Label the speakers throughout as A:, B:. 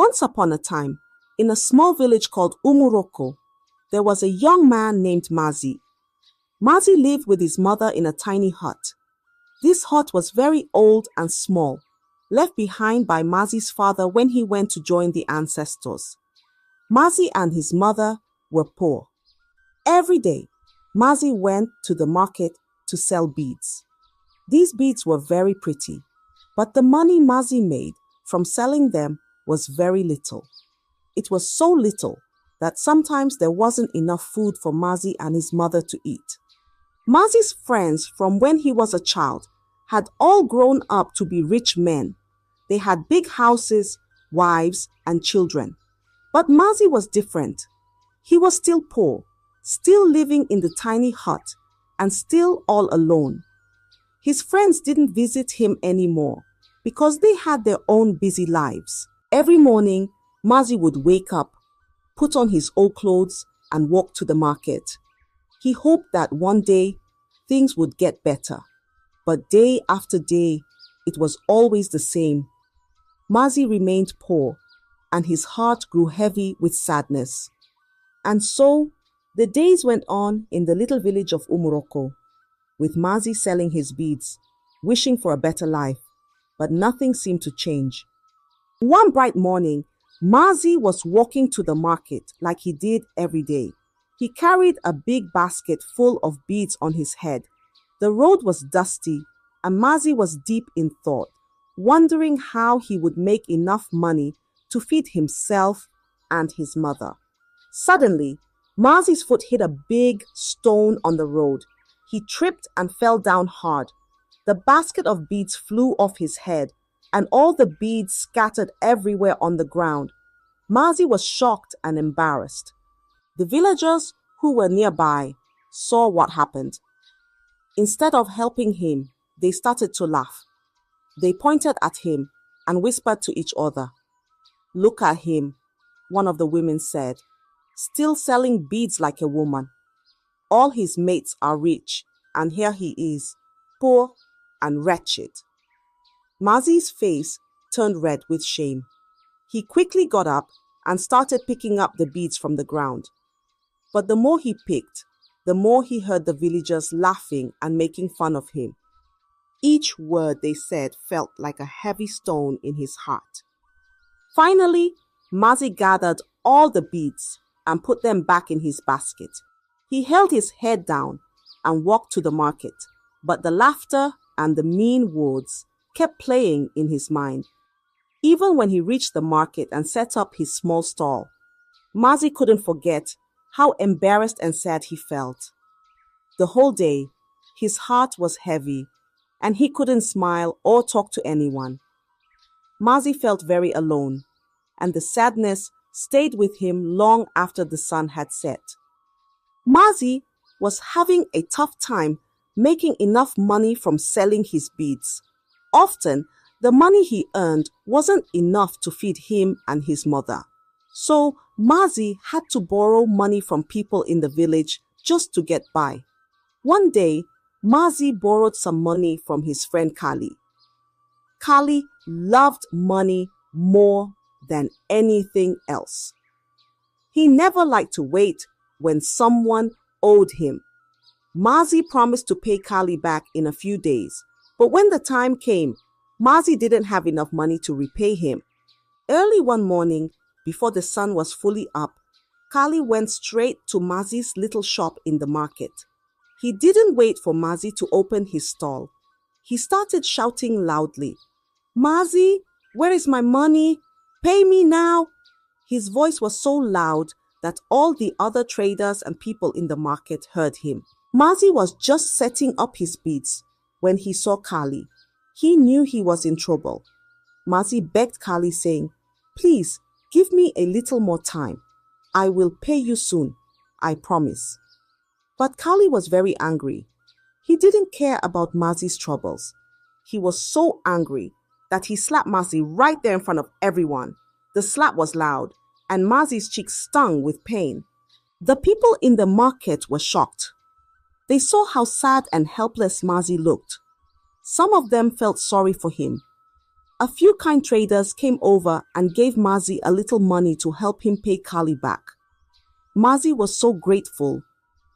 A: Once upon a time, in a small village called Umuroko, there was a young man named Mazi. Mazi lived with his mother in a tiny hut. This hut was very old and small, left behind by Mazi's father when he went to join the ancestors. Mazi and his mother were poor. Every day, Mazi went to the market to sell beads. These beads were very pretty, but the money Mazi made from selling them was very little. It was so little that sometimes there wasn't enough food for Mazi and his mother to eat. Mazi's friends from when he was a child had all grown up to be rich men. They had big houses, wives, and children. But Mazi was different. He was still poor, still living in the tiny hut, and still all alone. His friends didn't visit him anymore because they had their own busy lives. Every morning, Mazi would wake up, put on his old clothes, and walk to the market. He hoped that one day things would get better. But day after day, it was always the same. Mazi remained poor, and his heart grew heavy with sadness. And so, the days went on in the little village of Umuroko, with Mazi selling his beads, wishing for a better life, but nothing seemed to change. One bright morning, Mazi was walking to the market like he did every day. He carried a big basket full of beads on his head. The road was dusty, and Mazi was deep in thought, wondering how he would make enough money to feed himself and his mother. Suddenly, Mazi's foot hit a big stone on the road. He tripped and fell down hard. The basket of beads flew off his head, and all the beads scattered everywhere on the ground. Mazi was shocked and embarrassed. The villagers who were nearby saw what happened. Instead of helping him, they started to laugh. They pointed at him and whispered to each other. "Look at him," one of the women said, "still selling beads like a woman. All his mates are rich, and here he is, poor and wretched." Mazi's face turned red with shame. He quickly got up and started picking up the beads from the ground. But the more he picked, the more he heard the villagers laughing and making fun of him. Each word they said felt like a heavy stone in his heart. Finally, Mazi gathered all the beads and put them back in his basket. He held his head down and walked to the market, but the laughter and the mean words kept playing in his mind. Even when he reached the market and set up his small stall, Mazi couldn't forget how embarrassed and sad he felt. The whole day, his heart was heavy, and he couldn't smile or talk to anyone. Mazi felt very alone, and the sadness stayed with him long after the sun had set. Mazi was having a tough time making enough money from selling his beads. Often, the money he earned wasn't enough to feed him and his mother. So, Mazi had to borrow money from people in the village just to get by. One day, Mazi borrowed some money from his friend Kali. Kali loved money more than anything else. He never liked to wait when someone owed him. Mazi promised to pay Kali back in a few days, but when the time came, Mazi didn't have enough money to repay him. Early one morning, before the sun was fully up, Kali went straight to Mazi's little shop in the market. He didn't wait for Mazi to open his stall. He started shouting loudly, "Mazi, where is my money? Pay me now!" His voice was so loud that all the other traders and people in the market heard him. Mazi was just setting up his beads when he saw Kali. He knew he was in trouble. Mazi begged Kali, saying, "Please, give me a little more time. I will pay you soon, I promise." But Kali was very angry. He didn't care about Mazi's troubles. He was so angry that he slapped Mazi right there in front of everyone. The slap was loud, and Mazi's cheeks stung with pain. The people in the market were shocked. They saw how sad and helpless Mazi looked. Some of them felt sorry for him. A few kind traders came over and gave Mazi a little money to help him pay Kali back. Mazi was so grateful,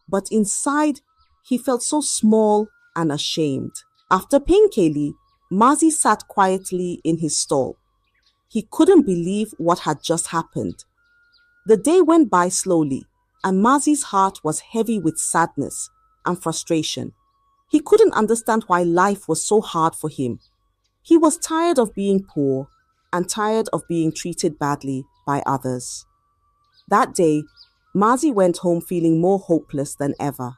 A: but inside he felt so small and ashamed. After paying Kali, Mazi sat quietly in his stall. He couldn't believe what had just happened. The day went by slowly, and Mazi's heart was heavy with sadness and frustration. He couldn't understand why life was so hard for him. He was tired of being poor and tired of being treated badly by others. That day, Mazi went home feeling more hopeless than ever.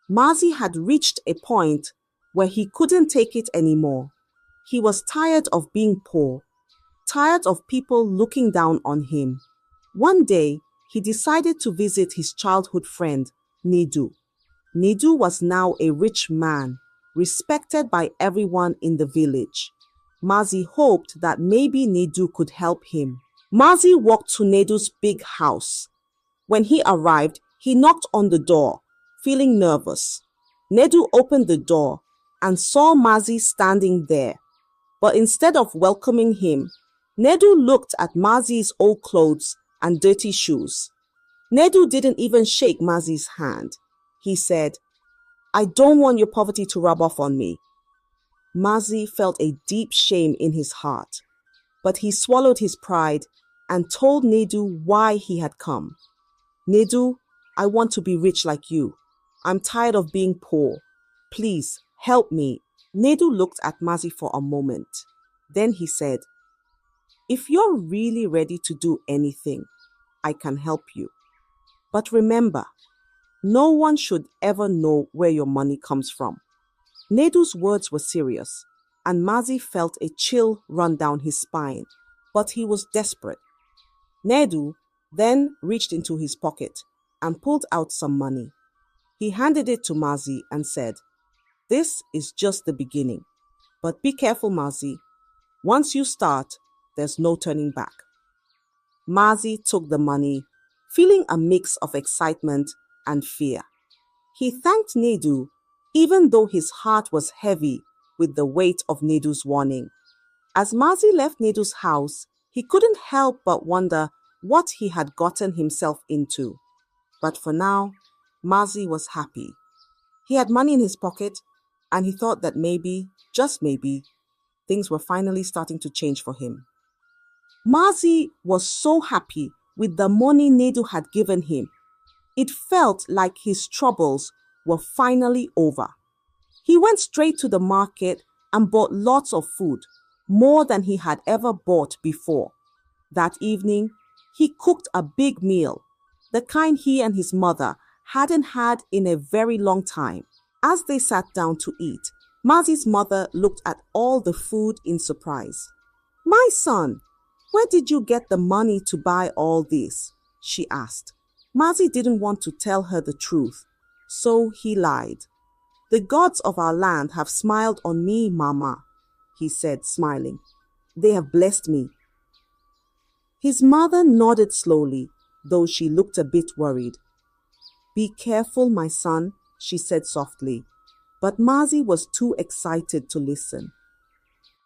A: Mazi had reached a point where he couldn't take it anymore. He was tired of being poor, tired of people looking down on him. One day, he decided to visit his childhood friend, Nidu. Nidu was now a rich man, respected by everyone in the village. Mazi hoped that maybe Nidu could help him. Mazi walked to Nedu's big house. When he arrived, he knocked on the door, feeling nervous. Nedu opened the door and saw Mazi standing there. But instead of welcoming him, Nedu looked at Mazi's old clothes and dirty shoes. Nedu didn't even shake Mazi's hand. He said, "I don't want your poverty to rub off on me." Mazi felt a deep shame in his heart, but he swallowed his pride and told Nedu why he had come. "Nedu, I want to be rich like you. I'm tired of being poor. Please, help me." Nedu looked at Mazi for a moment. Then he said, "If you're really ready to do anything, I can help you. But remember, no one should ever know where your money comes from." Nedu's words were serious, and Mazi felt a chill run down his spine, but he was desperate. Nedu then reached into his pocket and pulled out some money. He handed it to Mazi and said, "This is just the beginning. But be careful, Mazi. Once you start, there's no turning back." Mazi took the money, feeling a mix of excitement and fear. He thanked Nedu, even though his heart was heavy with the weight of Nedu's warning. As Mazi left Nedu's house, he couldn't help but wonder what he had gotten himself into. But for now, Mazi was happy. He had money in his pocket, and he thought that maybe, just maybe, things were finally starting to change for him. Mazi was so happy with the money Nedu had given him. It felt like his troubles were finally over. He went straight to the market and bought lots of food, more than he had ever bought before. That evening, he cooked a big meal, the kind he and his mother hadn't had in a very long time. As they sat down to eat, Mazi's mother looked at all the food in surprise. "My son, where did you get the money to buy all this?" she asked. Mazi didn't want to tell her the truth, so he lied. "The gods of our land have smiled on me, Mama," he said, smiling. "They have blessed me." His mother nodded slowly, though she looked a bit worried. "Be careful, my son," she said softly, but Mazi was too excited to listen.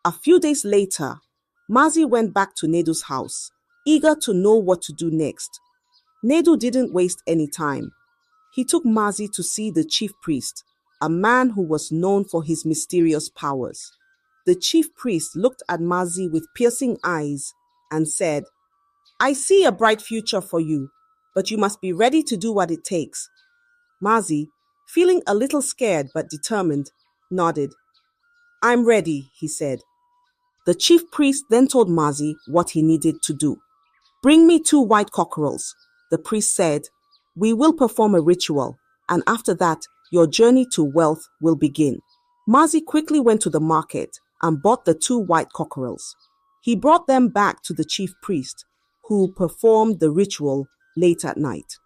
A: A few days later, Mazi went back to Nedu's house, eager to know what to do next. Nedu didn't waste any time. He took Mazi to see the chief priest, a man who was known for his mysterious powers. The chief priest looked at Mazi with piercing eyes and said, "I see a bright future for you, but you must be ready to do what it takes." Mazi, feeling a little scared but determined, nodded. "I'm ready," he said. The chief priest then told Mazi what he needed to do. "Bring me 2 white cockerels," the priest said. "We will perform a ritual, and after that, your journey to wealth will begin." Mazi quickly went to the market and bought the 2 white cockerels. He brought them back to the chief priest, who performed the ritual late at night.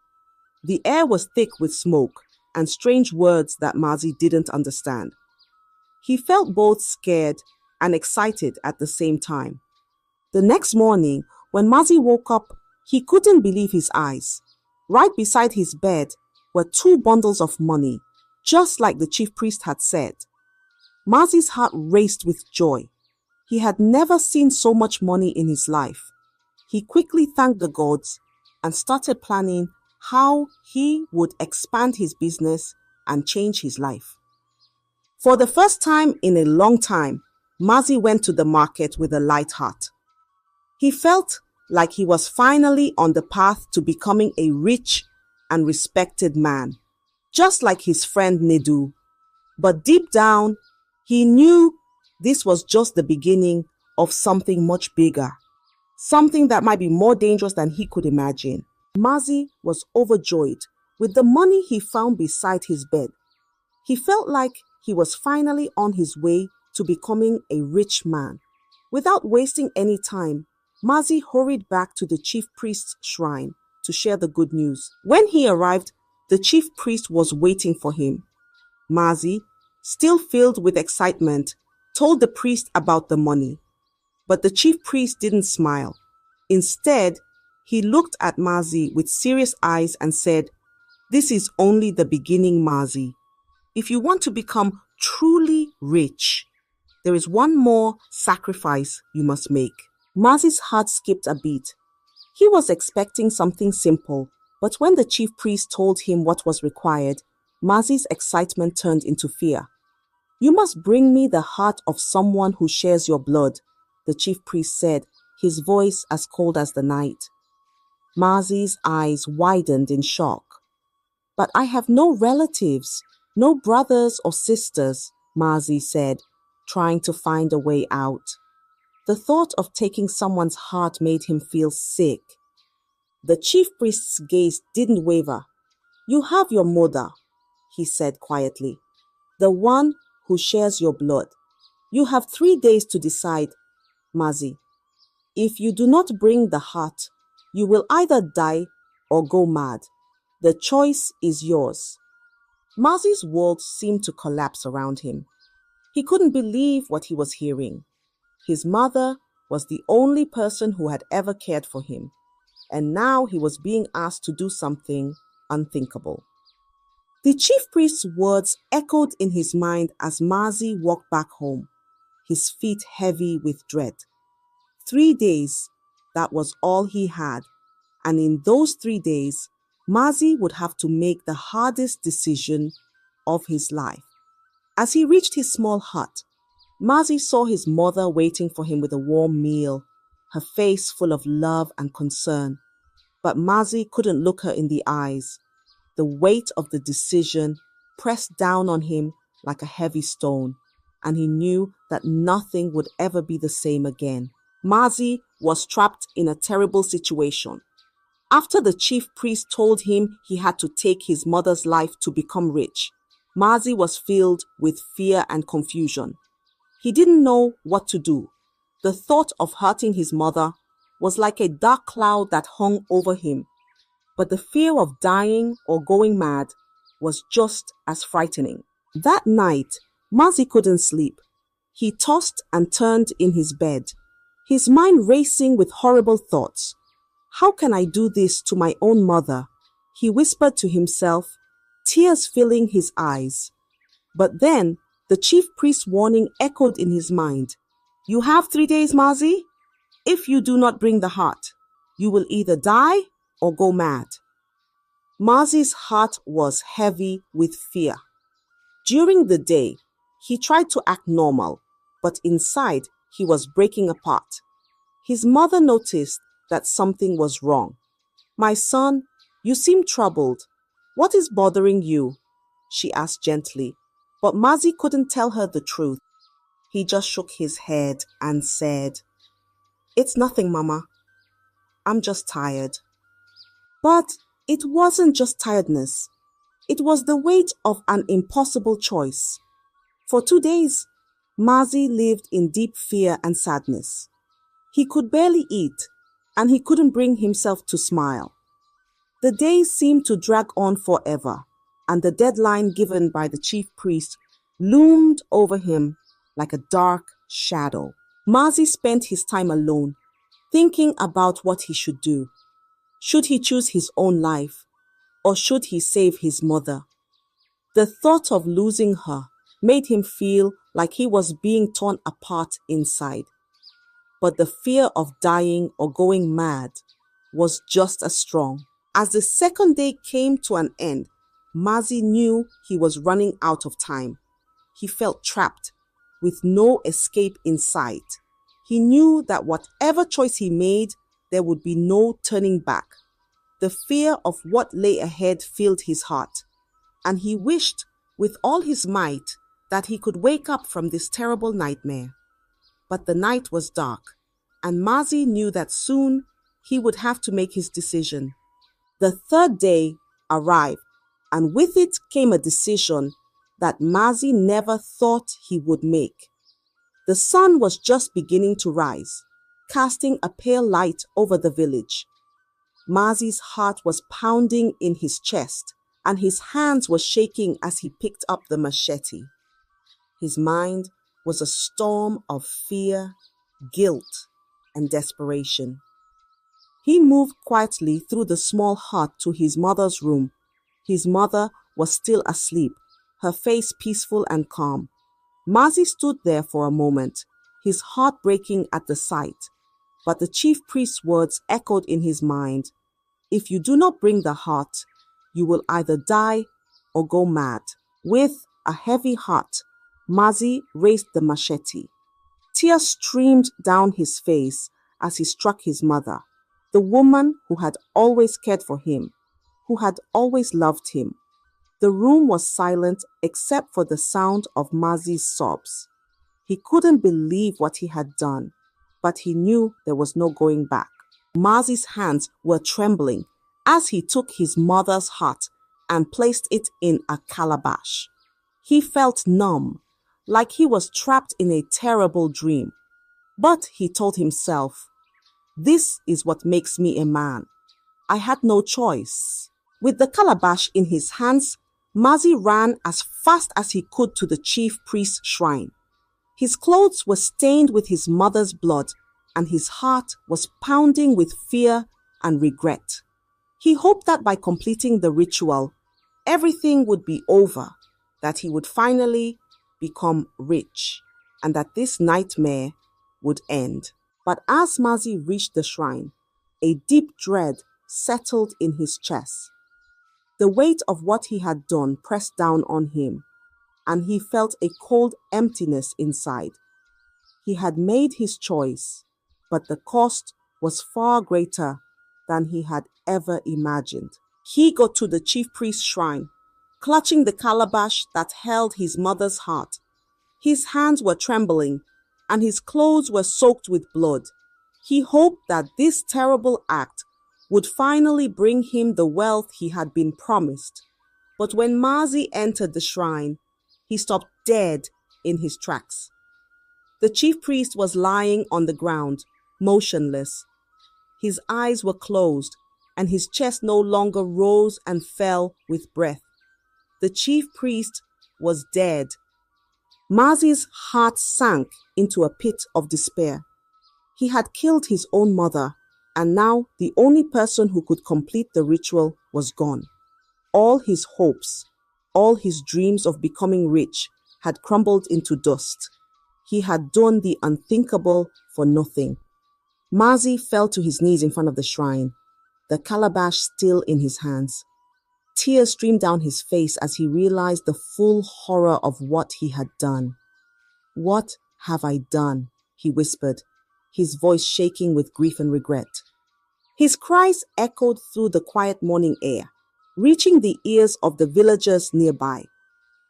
A: The air was thick with smoke and strange words that Mazi didn't understand. He felt both scared and excited at the same time. The next morning, when Mazi woke up, he couldn't believe his eyes. Right beside his bed were 2 bundles of money, just like the chief priest had said. Mazi's heart raced with joy. He had never seen so much money in his life. He quickly thanked the gods and started planning how he would expand his business and change his life. For the first time in a long time, Mazi went to the market with a light heart. He felt like he was finally on the path to becoming a rich and respected man, just like his friend Nedu. But deep down, he knew this was just the beginning of something much bigger, something that might be more dangerous than he could imagine. Mazi was overjoyed with the money he found beside his bed. He felt like he was finally on his way to becoming a rich man. Without wasting any time, Mazi hurried back to the chief priest's shrine to share the good news. When he arrived, the chief priest was waiting for him. Mazi, still filled with excitement, told the priest about the money. But the chief priest didn't smile. Instead, he looked at Mazi with serious eyes and said, "This is only the beginning, Mazi. If you want to become truly rich, there is one more sacrifice you must make." Mazi's heart skipped a beat. He was expecting something simple, but when the chief priest told him what was required, Mazi's excitement turned into fear. "You must bring me the heart of someone who shares your blood," the chief priest said, his voice as cold as the night. Mazi's eyes widened in shock. "But I have no relatives, no brothers or sisters," Mazi said, trying to find a way out. The thought of taking someone's heart made him feel sick. The chief priest's gaze didn't waver. "You have your mother," he said quietly, "the one who shares your blood. You have 3 days to decide, Mazi. If you do not bring the heart, you will either die or go mad. The choice is yours." Mazi's world seemed to collapse around him. He couldn't believe what he was hearing. His mother was the only person who had ever cared for him, and now he was being asked to do something unthinkable. The chief priest's words echoed in his mind as Mazi walked back home, his feet heavy with dread. 3 days, that was all he had, and in those 3 days, Mazi would have to make the hardest decision of his life. As he reached his small hut, Mazi saw his mother waiting for him with a warm meal, her face full of love and concern. But Mazi couldn't look her in the eyes. The weight of the decision pressed down on him like a heavy stone, and he knew that nothing would ever be the same again. Mazi was trapped in a terrible situation. After the chief priest told him he had to take his mother's life to become rich, Mazi was filled with fear and confusion. He didn't know what to do. The thought of hurting his mother was like a dark cloud that hung over him. But the fear of dying or going mad was just as frightening. That night, Mazi couldn't sleep. He tossed and turned in his bed, his mind racing with horrible thoughts. "How can I do this to my own mother?" he whispered to himself, tears filling his eyes. But then, the chief priest's warning echoed in his mind. "You have 3 days, Mazi. If you do not bring the heart, you will either die or go mad." Mazi's heart was heavy with fear. During the day, he tried to act normal, but inside, he was breaking apart. His mother noticed that something was wrong. "My son, you seem troubled. What is bothering you?" she asked gently. But Mazi couldn't tell her the truth. He just shook his head and said, "It's nothing, Mama. I'm just tired." But it wasn't just tiredness. It was the weight of an impossible choice. For 2 days, Mazi lived in deep fear and sadness. He could barely eat, and he couldn't bring himself to smile. The days seemed to drag on forever, and the deadline given by the chief priest loomed over him like a dark shadow. Mazi spent his time alone, thinking about what he should do. Should he choose his own life, or should he save his mother? The thought of losing her made him feel like he was being torn apart inside. but the fear of dying or going mad was just as strong. As the second day came to an end, Mazi knew he was running out of time. He felt trapped, with no escape in sight. He knew that whatever choice he made, there would be no turning back. The fear of what lay ahead filled his heart, and he wished with all his might that he could wake up from this terrible nightmare. But the night was dark, and Mazi knew that soon he would have to make his decision. The third day arrived, and with it came a decision that Mazi never thought he would make. The sun was just beginning to rise, casting a pale light over the village. Mazi's heart was pounding in his chest, and his hands were shaking as he picked up the machete. His mind was a storm of fear, guilt, and desperation. He moved quietly through the small hut to his mother's room. His mother was still asleep, her face peaceful and calm. Mazi stood there for a moment, his heart breaking at the sight. But the chief priest's words echoed in his mind. If you do not bring the heart, you will either die or go mad. With a heavy heart, Mazi raised the machete. Tears streamed down his face as he struck his mother, the woman who had always cared for him, who had always loved him. The room was silent except for the sound of Mazi's sobs. He couldn't believe what he had done, but he knew there was no going back. Mazi's hands were trembling as he took his mother's heart and placed it in a calabash. He felt numb, like he was trapped in a terrible dream. But he told himself, "This is what makes me a man. I had no choice." With the calabash in his hands, Mazi ran as fast as he could to the chief priest's shrine. His clothes were stained with his mother's blood, and his heart was pounding with fear and regret. He hoped that by completing the ritual, everything would be over, that he would finally become rich, and that this nightmare would end. But as Mazi reached the shrine, a deep dread settled in his chest. The weight of what he had done pressed down on him, and he felt a cold emptiness inside. He had made his choice, but the cost was far greater than he had ever imagined. He got to the chief priest's shrine, clutching the calabash that held his mother's heart. His hands were trembling, and his clothes were soaked with blood. He hoped that this terrible act would finally bring him the wealth he had been promised. But when Mazi entered the shrine, he stopped dead in his tracks. The chief priest was lying on the ground, motionless. His eyes were closed, and his chest no longer rose and fell with breath. The chief priest was dead. Mazi's heart sank into a pit of despair. He had killed his own mother, and now the only person who could complete the ritual was gone. All his hopes, all his dreams of becoming rich had crumbled into dust. He had done the unthinkable for nothing. Mazi fell to his knees in front of the shrine, the calabash still in his hands. Tears streamed down his face as he realized the full horror of what he had done. "What have I done?" he whispered, his voice shaking with grief and regret. His cries echoed through the quiet morning air, reaching the ears of the villagers nearby.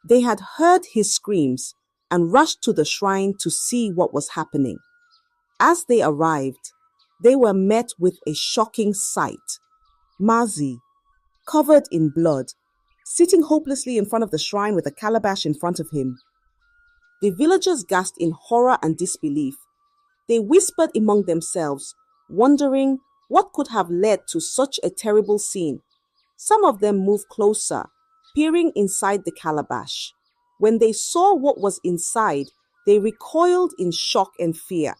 A: They had heard his screams and rushed to the shrine to see what was happening. As they arrived, they were met with a shocking sight. Mazi, covered in blood, sitting hopelessly in front of the shrine with a calabash in front of him. The villagers gasped in horror and disbelief. They whispered among themselves, wondering what could have led to such a terrible scene. Some of them moved closer, peering inside the calabash. When they saw what was inside, they recoiled in shock and fear.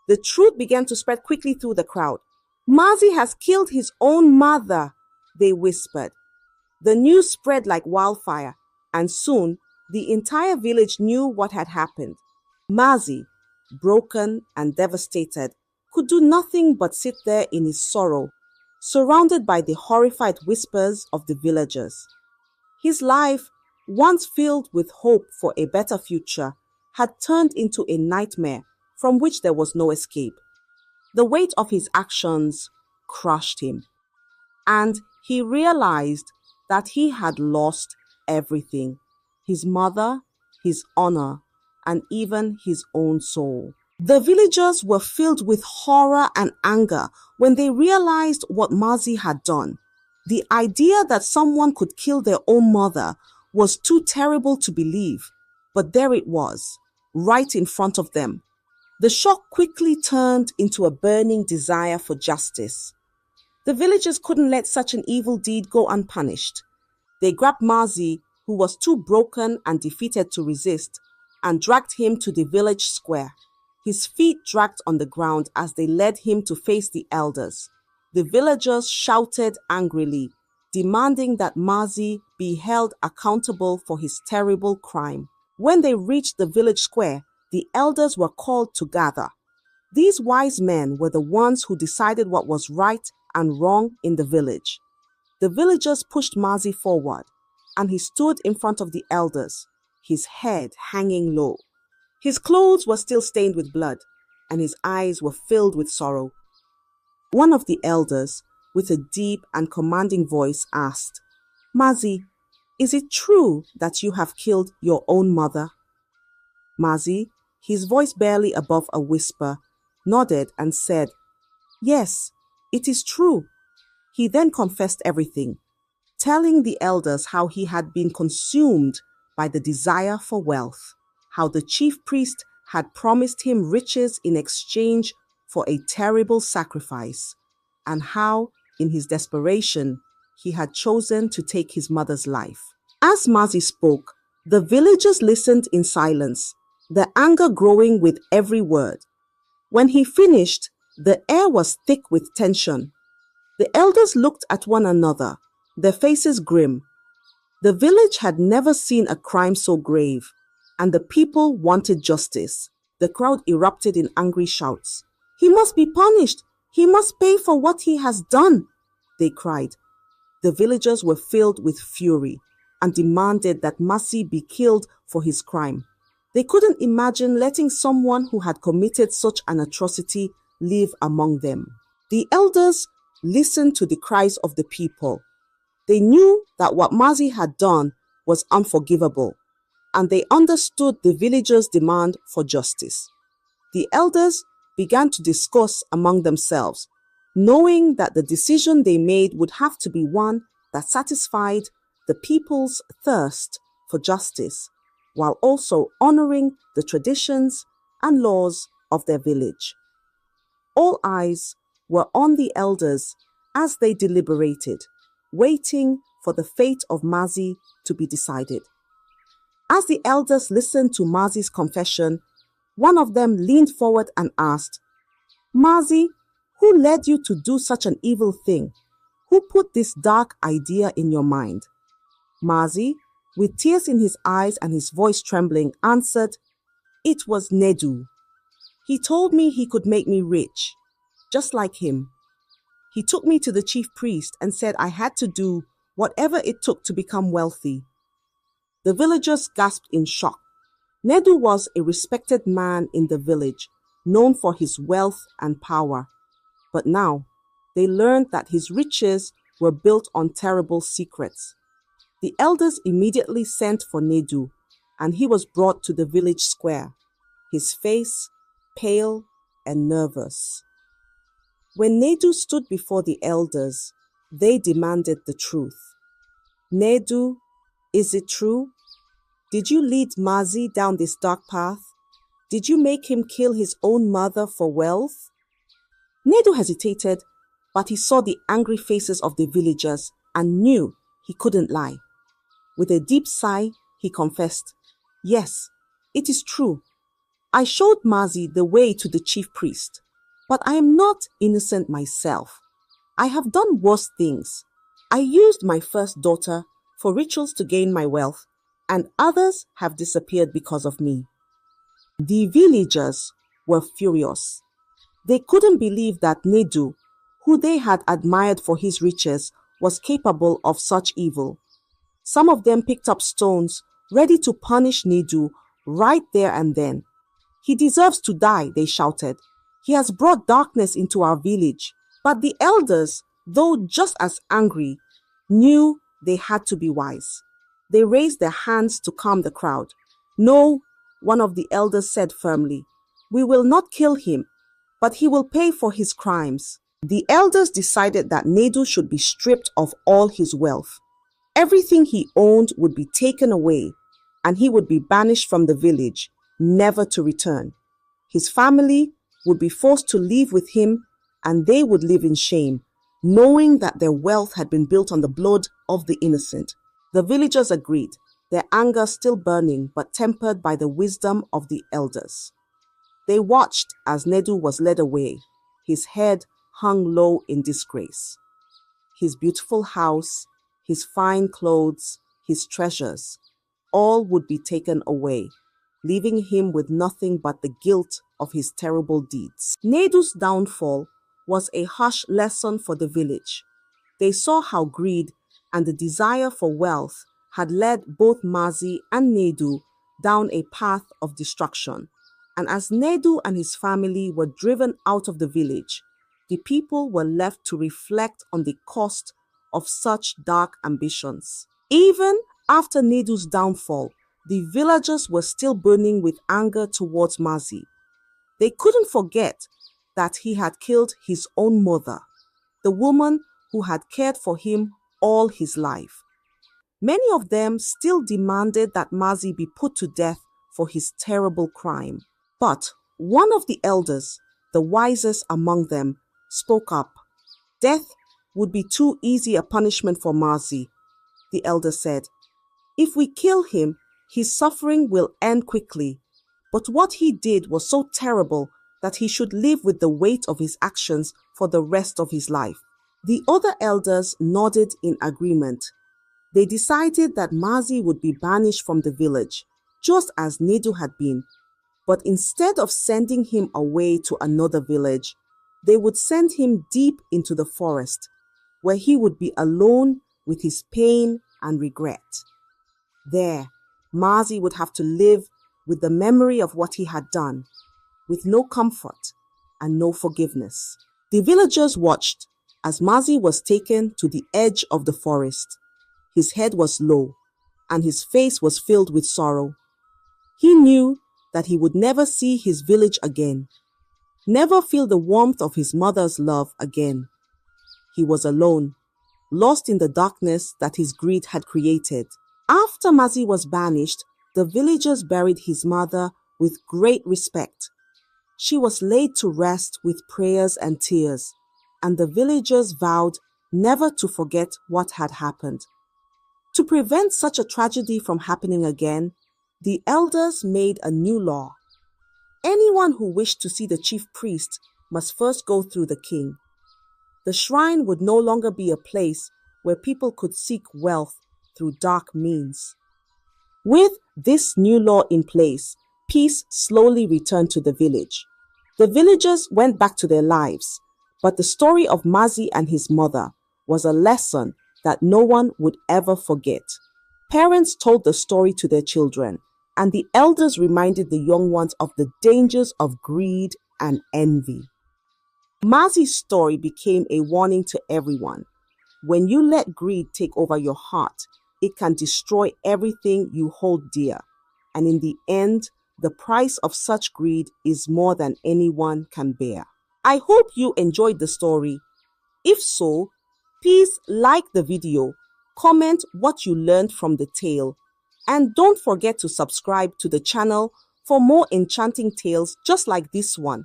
A: The truth began to spread quickly through the crowd. "Mazi has killed his own mother," they whispered. The news spread like wildfire, and soon the entire village knew what had happened. Mazi, broken and devastated, could do nothing but sit there in his sorrow, surrounded by the horrified whispers of the villagers. His life, once filled with hope for a better future, had turned into a nightmare from which there was no escape. The weight of his actions crushed him, and he realized that he had lost everything: his mother, his honor, and even his own soul. The villagers were filled with horror and anger when they realized what Mazi had done. The idea that someone could kill their own mother was too terrible to believe, but there it was, right in front of them. The shock quickly turned into a burning desire for justice. The villagers couldn't let such an evil deed go unpunished. They grabbed Mazi, who was too broken and defeated to resist, and dragged him to the village square. His feet dragged on the ground as they led him to face the elders. The villagers shouted angrily, demanding that Mazi be held accountable for his terrible crime. When they reached the village square, the elders were called to gather. These wise men were the ones who decided what was right and wrong in the village. The villagers pushed Mazi forward, and he stood in front of the elders, his head hanging low. His clothes were still stained with blood, and his eyes were filled with sorrow. One of the elders, with a deep and commanding voice, asked, "Mazi, is it true that you have killed your own mother?" Mazi, his voice barely above a whisper, nodded and said, "Yes, it is true." He then confessed everything, telling the elders how he had been consumed by the desire for wealth, how the chief priest had promised him riches in exchange for a terrible sacrifice, and how, in his desperation, he had chosen to take his mother's life. As Mazi spoke, the villagers listened in silence, their anger growing with every word. When he finished, the air was thick with tension. The elders looked at one another, their faces grim. The village had never seen a crime so grave, and the people wanted justice. The crowd erupted in angry shouts. "He must be punished! He must pay for what he has done!" they cried. The villagers were filled with fury and demanded that Mazi be killed for his crime. They couldn't imagine letting someone who had committed such an atrocity live among them. The elders listened to the cries of the people. They knew that what Mazi had done was unforgivable, and they understood the villagers' demand for justice. The elders began to discuss among themselves, knowing that the decision they made would have to be one that satisfied the people's thirst for justice, while also honoring the traditions and laws of their village. All eyes were on the elders as they deliberated, waiting for the fate of Mazi to be decided. As the elders listened to Mazi's confession, one of them leaned forward and asked, "Mazi, who led you to do such an evil thing? Who put this dark idea in your mind?" Mazi, with tears in his eyes and his voice trembling, answered, "It was Nedu. He told me he could make me rich, just like him. He took me to the chief priest and said I had to do whatever it took to become wealthy." The villagers gasped in shock. Nedu was a respected man in the village, known for his wealth and power. But now, they learned that his riches were built on terrible secrets. The elders immediately sent for Nedu, and he was brought to the village square, his face pale and nervous. When Nedu stood before the elders, they demanded the truth. "Nedu, is it true? Did you lead Mazi down this dark path? Did you make him kill his own mother for wealth?" Nedu hesitated, but he saw the angry faces of the villagers and knew he couldn't lie. With a deep sigh, he confessed, "Yes, it is true. I showed Mazi the way to the chief priest, but I am not innocent myself. I have done worse things. I used my first daughter for rituals to gain my wealth, and others have disappeared because of me." The villagers were furious. They couldn't believe that Nedu, who they had admired for his riches, was capable of such evil. Some of them picked up stones, ready to punish Nedu right there and then. "He deserves to die," they shouted. "He has brought darkness into our village." But the elders, though just as angry, knew they had to be wise. They raised their hands to calm the crowd. "No," one of the elders said firmly, "we will not kill him, but he will pay for his crimes." The elders decided that Nedu should be stripped of all his wealth. Everything he owned would be taken away, and he would be banished from the village, never to return. His family would be forced to live with him, and they would live in shame, knowing that their wealth had been built on the blood of the innocent. The villagers agreed, their anger still burning but tempered by the wisdom of the elders. They watched as Nedu was led away, his head hung low in disgrace. His beautiful house, his fine clothes, his treasures, all would be taken away, leaving him with nothing but the guilt of his terrible deeds. Nedu's downfall was a harsh lesson for the village. They saw how greed and the desire for wealth had led both Mazi and Nedu down a path of destruction. And as Nedu and his family were driven out of the village, the people were left to reflect on the cost of such dark ambitions. Even after Nedu's downfall, the villagers were still burning with anger towards Mazi. They couldn't forget that he had killed his own mother, the woman who had cared for him all his life. Many of them still demanded that Mazi be put to death for his terrible crime. But one of the elders, the wisest among them, spoke up. "Death would be too easy a punishment for Mazi," the elder said. "If we kill him, his suffering will end quickly. But what he did was so terrible that he should live with the weight of his actions for the rest of his life." The other elders nodded in agreement. They decided that Mazi would be banished from the village, just as Nedu had been. But instead of sending him away to another village, they would send him deep into the forest, where he would be alone with his pain and regret. There, Mazi would have to live with the memory of what he had done, with no comfort and no forgiveness. The villagers watched as Mazi was taken to the edge of the forest. His head was low, and his face was filled with sorrow. He knew that he would never see his village again, never feel the warmth of his mother's love again. He was alone, lost in the darkness that his greed had created. After Mazi was banished, the villagers buried his mother with great respect. She was laid to rest with prayers and tears, and the villagers vowed never to forget what had happened. To prevent such a tragedy from happening again, the elders made a new law. Anyone who wished to see the chief priest must first go through the king. The shrine would no longer be a place where people could seek wealth through dark means. With this new law in place, peace slowly returned to the village. The villagers went back to their lives, but the story of Mazi and his mother was a lesson that no one would ever forget. Parents told the story to their children, and the elders reminded the young ones of the dangers of greed and envy. Mazi's story became a warning to everyone. When you let greed take over your heart, it can destroy everything you hold dear. And in the end, the price of such greed is more than anyone can bear. I hope you enjoyed the story. If so, please like the video, comment what you learned from the tale, and don't forget to subscribe to the channel for more enchanting tales just like this one.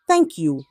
A: Thank you.